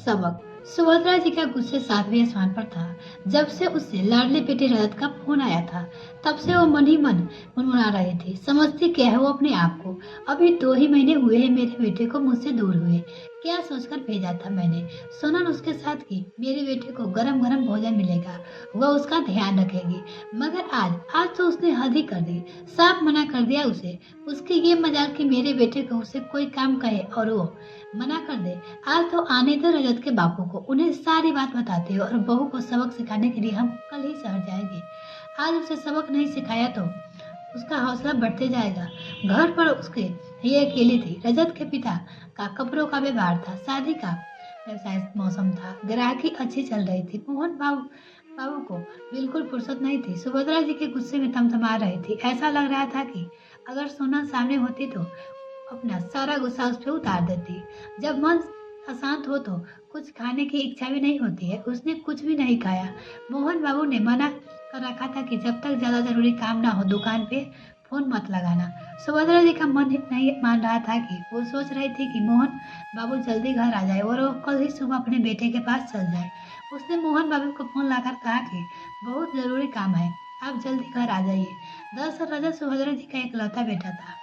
सबक। सुभद्रा जी का गुस्से 7वें आसमान पर था। जब से उससे लाडले बेटे रजत का फोन आया था तब से वो मन ही मन मुनमुना रही थी। समझती क्या है वो अपने आप को। अभी 2 ही महीने हुए हैं मेरे बेटे को मुझसे दूर हुए। क्या सोचकर भेजा था मैंने। सोनल उसके साथ की मेरे बेटे को गरम गरम भोजन मिलेगा, वह उसका ध्यान रखेगी। मगर आज आज तो उसने हद ही कर दी। साफ मना कर दिया उसे। उसकी ये मजाल कि मेरे बेटे को उसे कोई काम कहे और वो मना कर दे। आज तो आने दो रजत के बापू को, उन्हें सारी बात बताते हो और बहू को सबक सिखाने के लिए हम कल ही शहर जाएंगे। आज उसे सबक नहीं सिखाया तो उसका हौसला बढ़ते जाएगा। घर पर उसके ये अकेली थी। रजत के पिता का कपड़ों का व्यवहार था, शादी का व्यवसाय, मौसम था, ग्राहकी अच्छी चल रही थी। मोहन बाबू बाबू को बिल्कुल फुर्सत नहीं थी। सुभद्रा जी के गुस्से में थमथमा रही थी। ऐसा लग रहा था कि अगर सोनल सामने होती तो अपना सारा गुस्सा उस पर उतार देती। जब मन अशांत हो तो कुछ खाने की इच्छा भी नहीं होती है। उसने कुछ भी नहीं खाया। मोहन बाबू ने मना कर रखा था कि जब तक ज्यादा जरूरी काम ना हो दुकान पे फोन मत लगाना। सुभद्रा जी का मन नहीं मान रहा था कि वो सोच रही थी कि मोहन बाबू जल्दी घर आ जाए और वो कल ही सुबह अपने बेटे के पास चल जाए। उसने मोहन बाबू को फोन लाकर कहा कि बहुत जरूरी काम है, आप जल्दी घर आ जाइए। दरअसल रजत सुभद्रा जी का इकलौता बेटा था।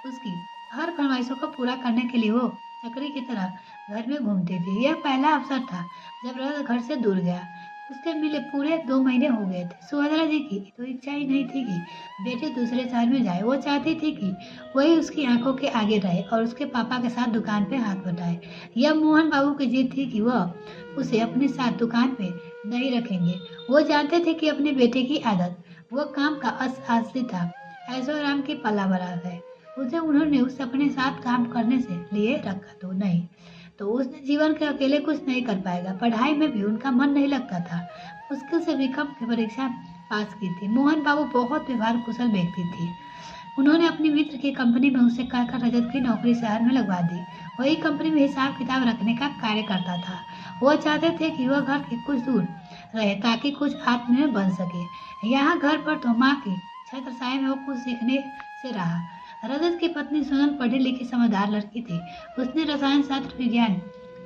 उसकी हर फरमाइशों को पूरा करने के लिए वो चकरी की तरह घर में घूमती थी। यह पहला अवसर था जब रजत घर से दूर गया। उसके मिले पूरे 2 महीने हो गए थे। सुभद्रा जी की तो इच्छा ही नहीं थी कि बेटे दूसरे शहर में जाए। वो चाहती थी कि वही उसकी आंखों के आगे रहे और उसके पापा के साथ दुकान पे हाथ बटाए। यह मोहन बाबू की जिद थी कि वह उसे अपने साथ दुकान पे नहीं रखेंगे। वो जानते थे कि अपने बेटे की आदत वह काम का आदी था, ऐशो आराम की पला-बड़ा है। उसे उन्होंने उससे अपने साथ काम करने से लिए रखा तो नहीं तो उसने जीवन के अकेले कुछ नहीं कर पाएगा। पढ़ाई में भी उनका मन नहीं लगता था। मुश्किल से बीकॉम की परीक्षा पास की थी। मोहन बाबू बहुत व्यवहार कुशल व्यक्ति थी। उन्होंने अपनी मित्र की कंपनी में उसे कहकर रजत की नौकरी शहर में लगवा दी। वही कंपनी में हिसाब किताब रखने का कार्य करता था। वो चाहते थे कि वह घर के कुछ दूर रहे ताकि कुछ आत्मनिर्भर बन सके। यहाँ घर पर तो माँ की छत्र छाया में वो कुछ सीखने से रहा। रजत की पत्नी सोनल पढ़ी लिखी समझदार लड़की थी। उसने रसायन शास्त्र विज्ञान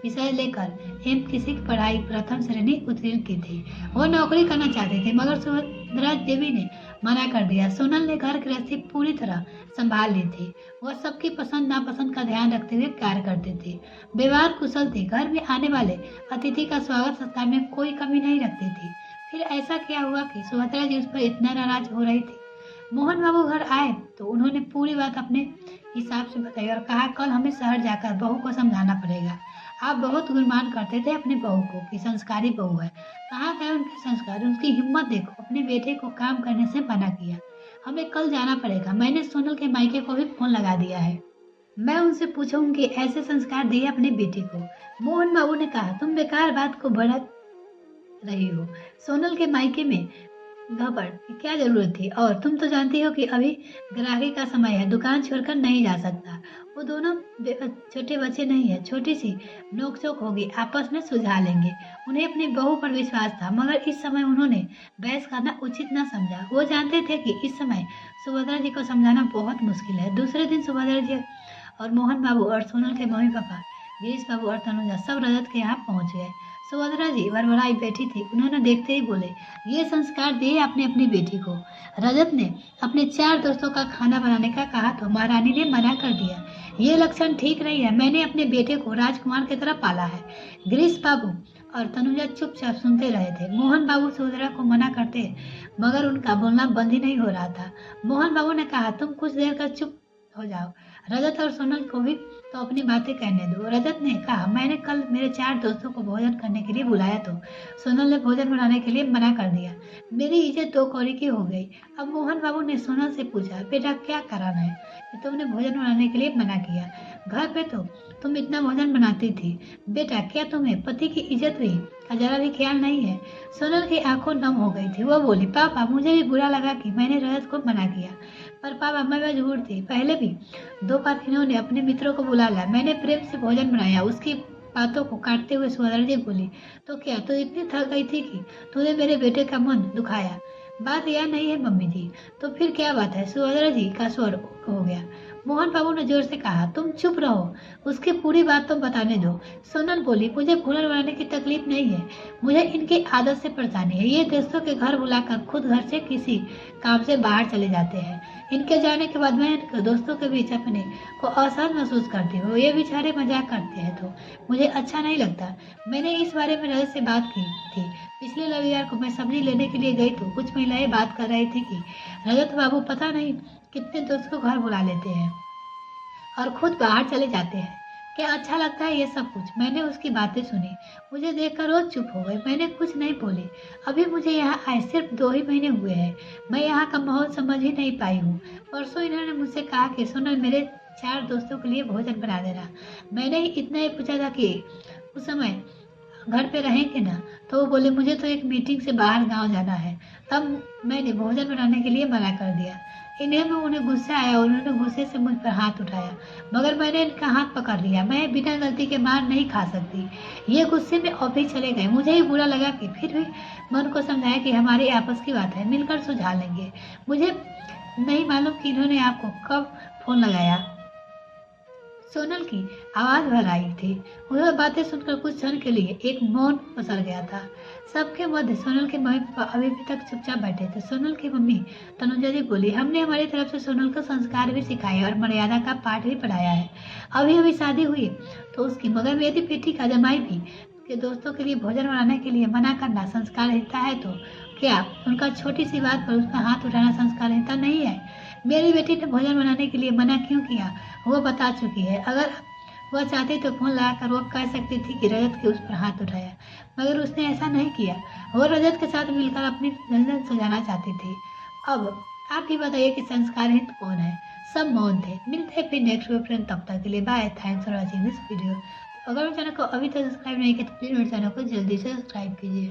विषय लेकर एमपीसी की पढ़ाई प्रथम श्रेणी उत्तीर्ण की थी। वो नौकरी करना चाहते थे मगर सुभद्रा देवी ने मना कर दिया। सोनल ने घर गृहस्थी पूरी तरह संभाल ली थी। वह सबकी पसंद नापसंद का ध्यान रखते हुए कार्य करती थी। व्यवहार कुशल थी। घर में आने वाले अतिथि का स्वागत सत्कार में कोई कमी नहीं रखती थी। फिर ऐसा क्या हुआ कि सुभद्रा जी उस पर इतना नाराज हो रही थी। मोहन बाबू घर आए तो उन्होंने पूरी बात अपने हिसाब से बताई और कहा कल हमें शहर जाकर बहू को समझाना पड़ेगा। आप बहुत गुणमान करते थे अपनी बहू को कि संस्कारी बहू है। कहाँ गए उनके संस्कार। उसकी हिम्मत देखो, अपने बेटे को काम करने से मना किया। हमें कल जाना पड़ेगा। मैंने सोनल के मायके को भी फोन लगा दिया है। मैं उनसे पूछूंगी ऐसे संस्कार दिए अपने बेटे को। मोहन बाबू ने कहा तुम बेकार बात को भड़क रही हो। सोनल के मायके में घबड़ की क्या जरूरत थी। और तुम तो जानती हो कि अभी ग्राहकी का समय है, दुकान छोड़कर नहीं जा सकता। वो दोनों छोटे बच्चे नहीं है, छोटी सी नोकझोंक होगी, आपस में सुलझा लेंगे। उन्हें अपनी बहू पर विश्वास था मगर इस समय उन्होंने बहस करना उचित न समझा। वो जानते थे कि इस समय सुभद्रा जी को समझाना बहुत मुश्किल है। दूसरे दिन सुभद्रा जी और मोहन बाबू और सोनल के मम्मी पापा गिरीश बाबू और तनुजा सब रजत के यहाँ पहुँच गए। सुभद्रा जी भरभराई बैठी थी। उन्होंने देखते ही बोले ये संस्कार दिए आपने अपनी बेटी को। रजत ने अपने 4 दोस्तों का खाना बनाने का कहा तो महारानी ने मना कर दिया। ये लक्षण ठीक नहीं है। मैंने अपने बेटे को राजकुमार की तरह पाला है। गिरीश बाबू और तनुजा चुपचाप सुनते रहे थे। मोहन बाबू सुभद्रा को मना करते मगर उनका बोलना बंद ही नहीं हो रहा था। मोहन बाबू ने कहा तुम कुछ देर का चुप हो जाओ, रजत और सोनल को भी तो अपनी बातें कहने दो। रजत ने कहा मैंने कल मेरे 4 दोस्तों को भोजन करने के लिए बुलाया तो सोनल ने भोजन बनाने के लिए मना कर दिया। मेरी इज्जत 2 कौड़ी की हो गई। अब मोहन बाबू ने सोनल से पूछा बेटा क्या कारण है कि तुमने भोजन बनाने के लिए मना किया। घर पे तो तुम इतना भोजन बनाती थी। बेटा क्या तुम्हें पति की इज्जत हुई का जरा भी ख्याल नहीं है। सोनल की आंखों नम हो गई थी। वो बोली पापा मुझे भी बुरा लगा कि मैंने रजत को मना किया, पर पापा मैं मजबूर थी। पहले भी 2 बार इन्होंने अपने मित्रों को बुला लिया। मैंने प्रेम से भोजन बनाया। उसकी बातों को काटते हुए सुभद्रा जी बोली तो क्या तू इतनी थक गई थी कि तूने मेरे बेटे का मन दुखाया। बात यह नहीं है मम्मी जी। तो फिर क्या बात है। सुभद्रा जी का स्वर हो गया। मोहन बाबू ने जोर से कहा, तुम चुप रहो, उसकी पूरी बात तुम बताने दो। सोनल बोली, मुझे भूलर बनाने की तकलीफ नहीं है, मुझे इनकी आदत से परेशानी है। ये दोस्तों के घर बुलाकर खुद घर से किसी काम से बाहर चले जाते हैं। इनके जाने के बाद मैं इनके दोस्तों के बीच अपने को असहज महसूस करती हूँ। ये बेचारे मजाक करते हैं तो मुझे अच्छा नहीं लगता। मैंने इस बारे में रजत से बात की थी। पिछले रविवार को मैं सब्जी लेने के लिए गई तो कुछ महिलाएं बात कर रही थी कि रजत बाबू पता नहीं कितने दोस्त को घर बुला लेते हैं और खुद बाहर चले जाते हैं। क्या अच्छा लगता है ये सब कुछ? मैंने उसकी बातें सुनी, मुझे देखकर रोज चुप हो गई। मैंने कुछ नहीं बोली। अभी मुझे यहाँ आए सिर्फ 2 ही महीने हुए हैं। मैं यहाँ का माहौल समझ ही नहीं पाई हूँ। परसों इन्होंने मुझसे कहा कि सोनल मेरे 4 दोस्तों के लिए भोजन बना देना। मैंने ही इतना ही पूछा था कि उस समय घर पे रहेंगे ना, तो वो बोले मुझे तो एक मीटिंग से बाहर गांव जाना है। तब मैंने भोजन बनाने के लिए मना कर दिया। इन्हें में उन्हें गुस्सा आया और उन्होंने गुस्से से मुझ पर हाथ उठाया, मगर मैंने इनका हाथ पकड़ लिया। मैं बिना गलती के मार नहीं खा सकती। ये गुस्से में और भी चले गए। मुझे ही बुरा लगा कि फिर भी मन को समझाया कि हमारी आपस की बात है, मिलकर सुलझा लेंगे। मुझे नहीं मालूम कि इन्होंने आपको कब फोन लगाया। सोनल की आवाज भर आई थी। वह बातें सुनकर कुछ क्षण के लिए एक मौन पसर गया था। सबके मध्य सोनल के मम्मी पापा अभी भी तक चुपचाप बैठे थे। सोनल की मम्मी तनुजा जी बोली, हमने हमारी तरफ से सोनल को संस्कार भी सिखाए और मर्यादा का पाठ भी पढ़ाया है। अभी अभी शादी हुई तो उसकी, मगर मेरी बेटी का जमाई भी के दोस्तों के लिए भोजन बनाने के लिए मना करना संस्कारहीनता है तो क्या उनका छोटी सी बात पर उसका हाथ उठाना संस्कारहीनता नहीं है? मेरी बेटी ने भोजन बनाने के लिए मना क्यों किया वो बता चुकी है। अगर वह चाहती तो फोन लगाकर वो कह सकती थी कि रजत के उस पर हाथ उठाया, मगर उसने ऐसा नहीं किया। वो रजत के साथ मिलकर अपनी रंजन सुलझाना चाहती थी। अब आप ही बताइए कि संस्कारहीन कौन है? सब मौन थे। मिलते हैं फिर नेक्स्ट वीडियो। तब तक के लिए bye. Thanks for watching this video. अगर मेरे चैनल को अभी तक सब्सक्राइब नहीं किया तो प्लीज मेरे चैनल को जल्दी से सब्सक्राइब कीजिए।